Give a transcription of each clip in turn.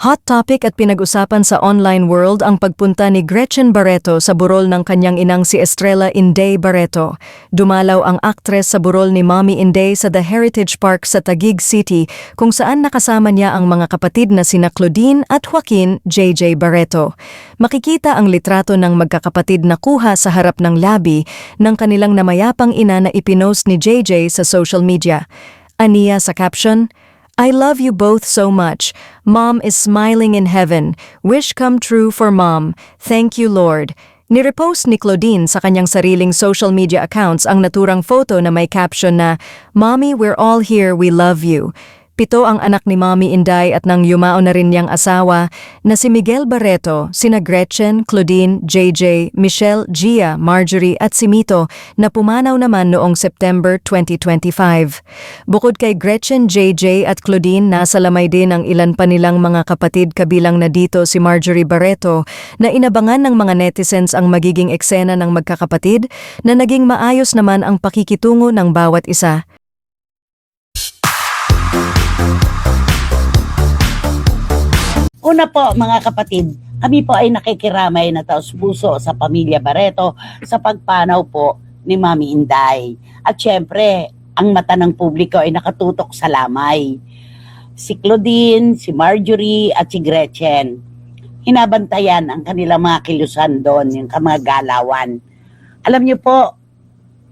Hot topic at pinag-usapan sa online world ang pagpunta ni Gretchen Barreto sa burol ng kanyang inang si Estrella Inday Barreto. Dumalaw ang aktres sa burol ni Mommy Inday sa The Heritage Park sa Taguig City kung saan nakasama niya ang mga kapatid na sina Claudine at Joaquin JJ Barreto. Makikita ang litrato ng magkakapatid na kuha sa harap ng labi ng kanilang namayapang ina na ipinost ni JJ sa social media. Aniya sa caption, "I love you both so much. Mom is smiling in heaven. Wish come true for Mom. Thank you, Lord." Nirepost ni Claudine sa kanyang sariling social media accounts ang naturang photo na may caption na, "Mommy, we're all here, we love you." 7 ang anak ni Mommy Inday at nang yumao na rin niyang asawa na si Miguel Barreto, sina Gretchen, Claudine, JJ, Michelle, Gia, Marjorie at si Mito na pumanaw naman noong September 2025. Bukod kay Gretchen, JJ at Claudine, nasa lamay din ang ilan pa nilang mga kapatid kabilang na dito si Marjorie Barreto na inabangan ng mga netizens ang magiging eksena ng magkakapatid na naging maayos naman ang pakikitungo ng bawat isa. Una po mga kapatid, kami po ay nakikiramay na taos-puso sa pamilya Barreto sa pagpanaw po ni Mommy Inday. At syempre, ang mata ng publiko ay nakatutok sa lamay. Si Claudine, si Marjorie at si Gretchen. Hinabantayan ang kanilang mga kilusan doon, yung mga galawan. Alam niyo po,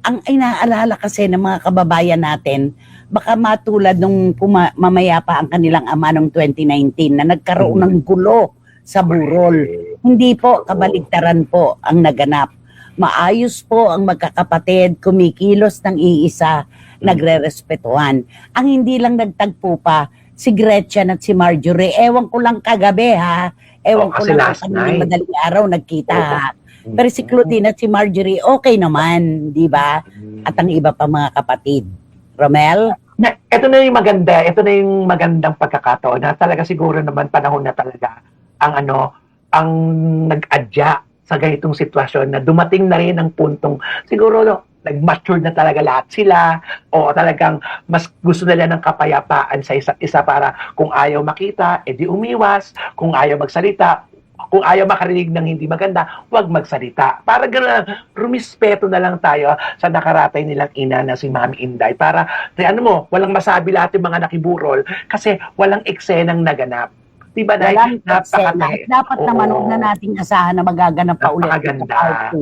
ang inaalala kasi ng mga kababayan natin, baka matulad nung mamaya pa ang kanilang ama noong 2019 na nagkaroon ng gulo sa burol. Hindi po, kabaligtaran po ang naganap. Maayos po ang magkakapatid, kumikilos ng iisa, nagre-respetuhan. Ang hindi lang nagtagpo pa, si Gretchen at si Marjorie, ewan ko lang kagabi ha, ewan ko lang kung madaling araw nagkita ha. Pero si Claudine at si Marjorie, okay naman, di ba? At ang iba pa mga kapatid. Romel? Ito na yung maganda, ito na yung magandang pagkakataon na talaga siguro naman panahon na talaga ang nag-adya sa ganitong sitwasyon na dumating na rin ang puntong siguro nag-mature na talaga lahat sila o talagang mas gusto nila ng kapayapaan sa isa't isa para kung ayaw makita, edi umiwas, kung ayaw magsalita, kung ayaw makarinig ng hindi maganda, huwag magsalita. Para gano'n, rumispeto na lang tayo sa nakaratay nilang ina na si Mommy Inday. Para, walang masabi lahat yung mga nakiburol kasi walang eksenang naganap. Diba, Day? Walang eksena. Dapat naman huwag na nating asahan na magaganap pa ulit. Napakaganda.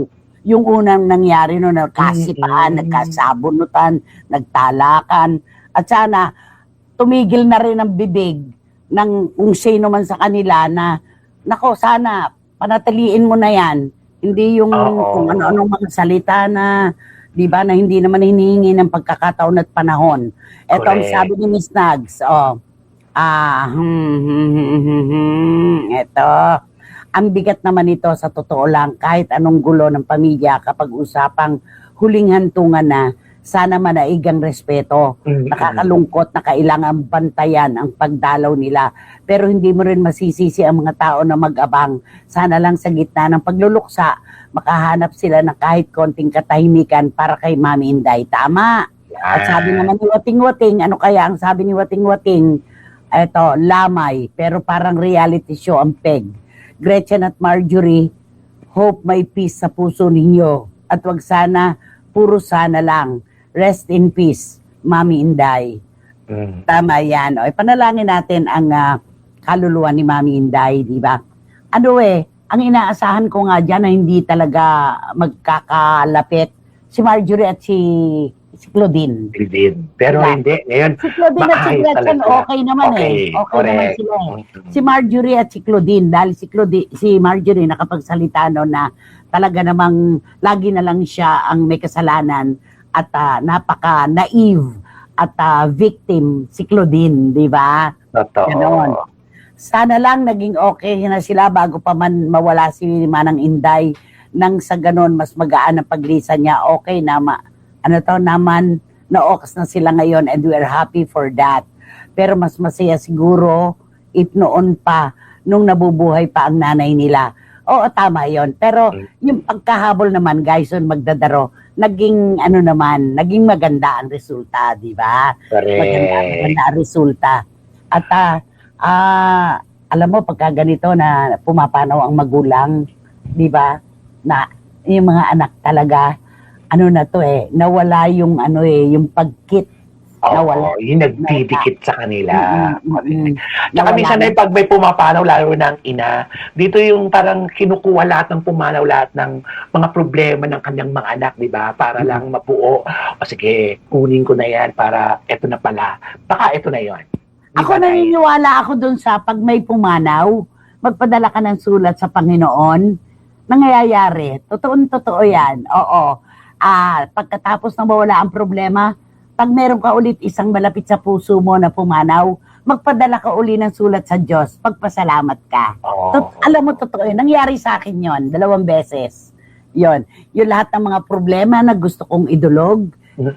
Yung unang nangyari no, nagkasipaan, nagkasabunutan, nagtalakan. At sana, tumigil na rin ang bibig ng kung sino man sa kanila na nako, sana, panatiliin mo na yan. Hindi yung kung ano-anong mga salita na, di ba, na hindi naman hinihingi ng pagkakataon at panahon. Ito ang sabi ni Miss Nags, ito, ang bigat naman ito sa totoo lang, kahit anong gulo ng pamilya kapag usapang huling hantungan na, sana manaigang respeto. Nakakalungkot na kailangan bantayan ang pagdalaw nila. Pero hindi mo rin masisisi ang mga tao na mag-abang. Sana lang sa gitna ng pagluluksa, makahanap sila ng kahit konting katahimikan para kay Mommy Inday. Tama. At sabi naman ni Wating-Wating, ano kaya ang sabi ni Wating-Wating? Eto, lamay, pero parang reality show ang peg. Gretchen at Marjorie, hope may peace sa puso ninyo. At wag sana, puro sana lang. Rest in peace, Mommy Inday. Tama yan. O, panalangin natin ang kaluluwa ni Mommy Inday, di ba? Ang inaasahan ko nga dyan na hindi talaga magkakalapit si Marjorie at si Claudine. Pero hindi. Ngayon, si Claudine at si Gretchen, okay naman Okay naman sila Si Marjorie at si Claudine, dahil si Marjorie nakapagsalita na talaga namang lagi na lang siya ang may kasalanan at napaka-naive at victim si Claudine, di ba? Totoo. Ganon. Sana lang naging okay na sila bago pa man mawala si Manang Inday nang sa ganon mas magaan ang paglisan niya. Okay na naman na-okas na sila ngayon and we are happy for that. Pero mas masaya siguro if noon pa nung nabubuhay pa ang nanay nila. Oo, tama yon. Pero yung pagkahabol naman, guys, magdadaro, naging naging maganda ang resulta, di ba? Maganda ang resulta. At alam mo, pagka ganito na pumapanaw ang magulang, di ba? Na yung mga anak talaga, ano na to nawala yung yung pagkit. Nawala. Oo, yung nagdidikit sa kanila. Tsaka Nawala minsan na. pag may pumapanaw, lalo na ang ina, dito yung parang kinukuha lahat ng pumanaw, lahat ng mga problema ng kanyang mga anak, di ba? Para lang mabuo. O sige, kunin ko na yan para eto na pala. Baka eto na yon. Di Ako ba, Nay? naniniwala ako dun sa pag may pumanaw, magpadala ka ng sulat sa Panginoon, nangyayari. Totoo yan. Oo. Pagkatapos na mawala ang problema, pag meron ka ulit isang malapit sa puso mo na pumanaw, magpadala ka uli ng sulat sa Diyos, pagpasalamat ka. Oo. Alam mo, totoo yun. Nangyari sa akin yon 2 beses. Yon. Yung lahat ng mga problema na gusto kong idulog,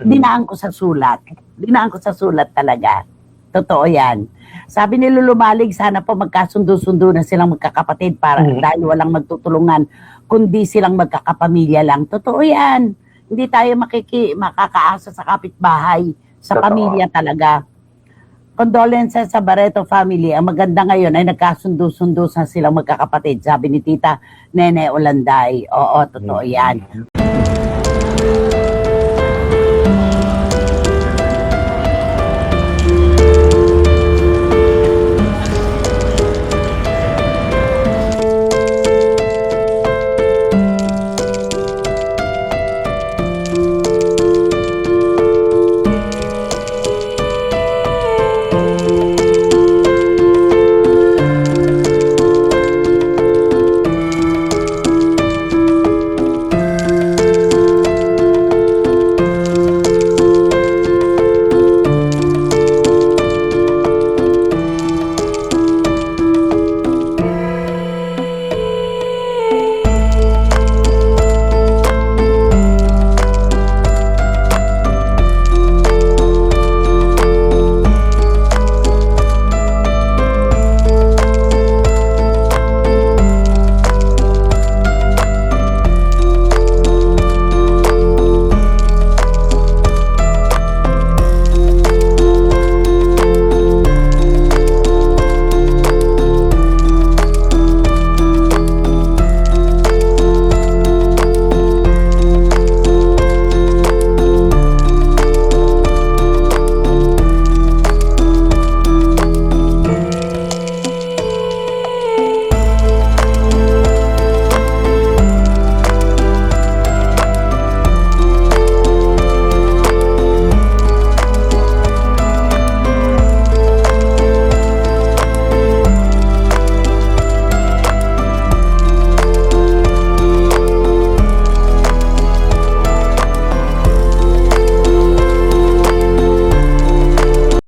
dinaan ko sa sulat. Dinaan ko sa sulat talaga. Totoo yan. Sabi ni Lulu Malig, sana po magkasundo-sundo na silang magkakapatid para dahil walang magtutulungan, kundi silang magkakapamilya lang. Totoo yan. Hindi tayo makakaasa sa kapitbahay, sa Totoo. pamilya talaga. Condolences sa Barreto family. Ang maganda ngayon ay nagkasundo-sundo sa silang magkakapatid. Sabi ni Tita Nene Olanday. Oo, totoo yan.